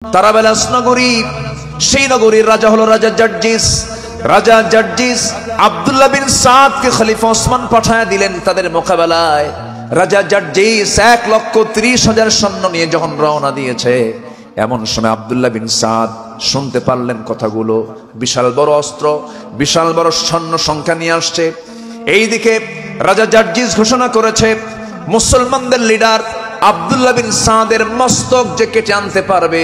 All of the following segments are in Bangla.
তারাবেলাস নগরী, সেই নগরীর রাজা হলো রাজা জার্জিস। রাজা জার্জিস আব্দুল্লাহ বিন সাদকে খলিফা ওসমান পাঠায় দিলেন তাদের মোকাবেলায়। রাজা জার্জিস 1,30,000 সৈন্য নিয়ে যখন রওনা দিয়েছে, এমন সময় আব্দুল্লাহ বিন সাদ শুনতে পারলেন কথাগুলো। বিশাল বড় অস্ত্র, বিশাল বড় সৈন্য সংখ্যা নিয়ে আসছে। এইদিকে রাজা জার্জিস ঘোষণা করেছে, মুসলমানদের লিডার আব্দুল্লাহ বিন সাদের মস্তক যে কেটে আনতে পারবে,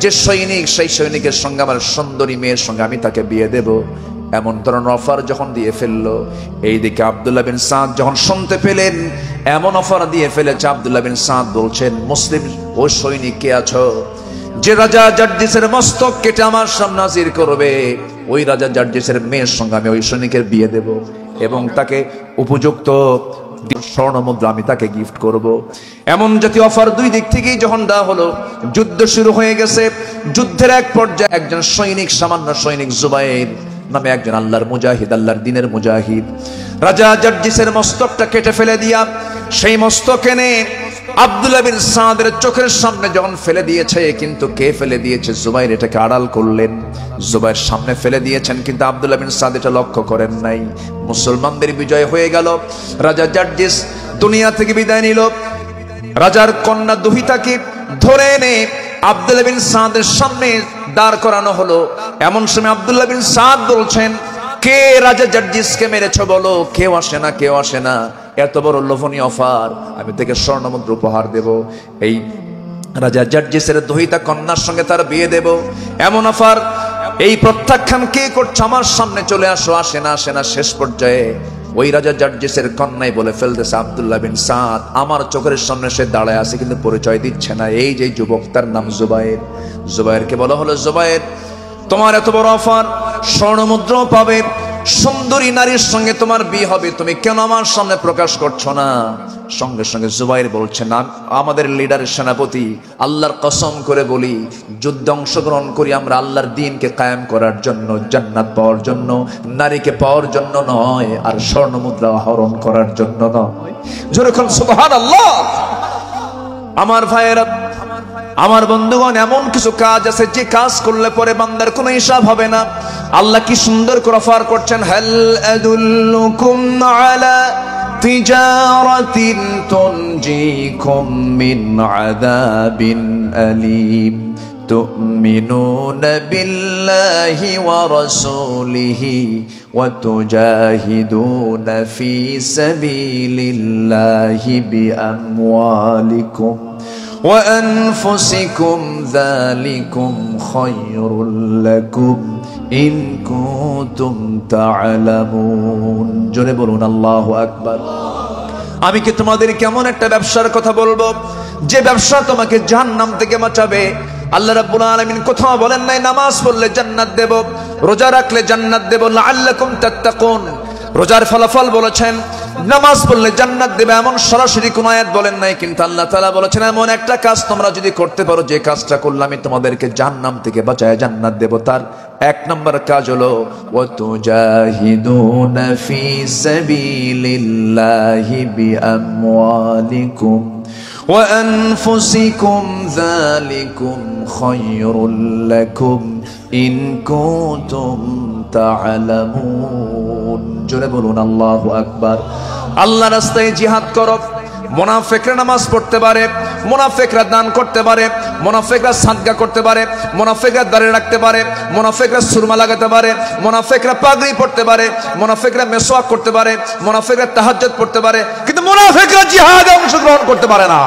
যে সৈনিক, সেই সৈনিকের সঙ্গে আমার সুন্দরী মেয়ের সঙ্গে আমি তাকে বিয়ে দেব। এমন ধরনের অফার যখন দিয়ে ফেললো, এইদিকে আব্দুল্লাহ বিন সাদ যখন শুনতে পেলেন এমন অফার দিয়ে ফেলেছে, আব্দুল্লাহ বিন সাদ বলছেন, মুসলিম ওই সৈনিক কে আছো যে রাজা জার্জিসের মস্তক কেটে আমার সামনে হাজির করবে? ওই রাজা জার্জিসের মেয়ের সঙ্গে আমি ওই সৈনিকের বিয়ে দেব এবং তাকে উপযুক্ত স্বর্ণ মুদ্রা আমি তাকে গিফট করব। এমন জাতীয় অফার দুই দিক থেকেই যখন দেওয়া হলো, যুদ্ধ শুরু হয়ে গেছে। যুদ্ধের এক পর্যায়ে একজন সৈনিক, সামান্য সৈনিক জুবাইর নামে একজন আল্লাহর মুজাহিদ, আল্লাহর দিনের মুজাহিদ, রাজা জার্জিসের মস্তকটা কেটে ফেলে দিয়া সেই মস্তক এনে আব্দুল্লাহ বিন সাদের চোখের সামনে যখন ফেলে দিয়েছে, কিন্তু কে ফেলে দিয়েছে? জুবাইর এটাকে আড়াল করলেন। জুবাইর সামনে ফেলে দিয়েছেন, কিন্তু আব্দুল্লাহ বিন সাদ এটা লক্ষ্য করেন নাই। মুসলমানদের বিজয় হয়ে গেল। রাজা জার্জিস দুনিয়া থেকে বিদায় নিল। রাজার কন্যা দুহিতাকে ধরে এনে আব্দুল্লাহ বিন সাদের সামনে দাঁড় করানো হলো। এমন সময় আব্দুল্লাহ বিন সাদ বলছেন, কে রাজা জার্জিসকে মেরেছো বলো? কেউ আসে না, কেউ আসে না। এত বড় লোভনীয় অফার, আমি থেকে স্বর্ণমুদ্রা উপহার দেব, এই রাজা জার্জিসের দহিতা কন্যার সঙ্গে তার বিয়ে দেব, এমন অফার, এই প্রত্যাখ্যান কে করছে? আমার সামনে চলে আসো। আসে না, আসে না। শেষ পর্যায়ে ওই রাজা জার্জিসের কন্যাই বলে ফেলতেছে, আব্দুল্লাহ বিন সাদ আমার চোখের সামনে সে দাঁড়ায় আছে, কিন্তু পরিচয় দিচ্ছে না। এই যে যুবক, তার নাম জুবাইর। জুবাইরকে বলা হলো, জুবাইর তোমার এত বড় অফার, স্বর্ণমুদ্রাও পাবে, সুন্দরী নারীর সঙ্গে তোমার বিয়ে হবে, তুমি কেন আমার সামনে প্রকাশ করছো না? সঙ্গে সঙ্গে জুবাইর বলছে, না, আমাদের লিডারের সেনাপতি, আল্লাহর কসম করে বলি, যুদ্ধে অংশগ্রহণ করি আমরা আল্লাহর দ্বীনকে কায়েম করার জন্য, জান্নাত পাওয়ার জন্য, নারীকে পাওয়ার জন্য নয়, আর স্বর্ণমুদ্রা আহরণ করার জন্য নয়। যেরকম সুবহানাল্লাহ। আমার ভাইয়েরা, আমার বন্ধুগণ, এমন কিছু কাজ আছে যে কাজ করলে পরে বান্দার কোনো হিসাব হবে না। আল্লাহ কি সুন্দর করে অফার করছেন, হাল আদুল্লুকুম আলা তিজারাতিন তুনজিকুম মিন আযাবিন আলীম তুমিনুনা বিল্লাহি ওয়া রাসূলিহি ওয়া তুজাহিদুনা ফি সাবিলিল্লাহি বিআমওয়ালিকুম وأنفسكم ذلكم خير لكم إن كنتم تعلمون। জোরে বলুন আল্লাহু আকবার। আমি কি তোমাদের কেমন একটা ব্যবসার কথা বলবো, যে ব্যবসা তোমাকে জাহান্নাম থেকে বাঁচাবে? আল্লাহ রাব্বুল আলামিন কোথাও বলেন নাই নামাজ পড়লে জান্নাত দেব, রোজা রাখলে জান্নাত দেব, লাআল্লাকুম তাত্তাকুন। রোজার ফলাফল বলেছেন, নামাজ পড়লে জান্নাত দেবে, এমন সরাসরি কোন আয়াত বলেন নাই। কিন্তু আল্লাহ তাআলা বলেছেন, এমন একটা কাজ তোমরা যদি করতে পারো, যে কাজটা করলে আমি তোমাদেরকে জাহান্নাম থেকে বাঁচায় জান্নাত দেব। তার এক নম্বর কাজ হলো ওয়া তুজাহিদুনা ফি সাবিলিল্লাহি বিআমওয়ালিকুম ওয়া আনফুসিকুম যালিকুম খায়রুল লাকুম ইন কুনতুম তা'লামুন। জোরে বলুন আল্লাহু আকবার। আল্লাহ রাস্তায় জিহাদ করো। মুনাফিকরা নামাজ পড়তে পারে, মুনাফিকরা দান করতে পারে, মুনাফিকরা সাদকা করতে পারে, মুনাফিকরা দাড়ি রাখতে পারে, মুনাফিকরা সুরমা লাগাতে পারে, মুনাফিকরা পাগড়ি পড়তে পারে, মুনাফিকরা মিসওয়াক করতে পারে, মুনাফিকরা তাহাজ্জুদ পড়তে পারে, কিন্তু মুনাফিকরা জিহাদে অংশগ্রহণ করতে পারে না।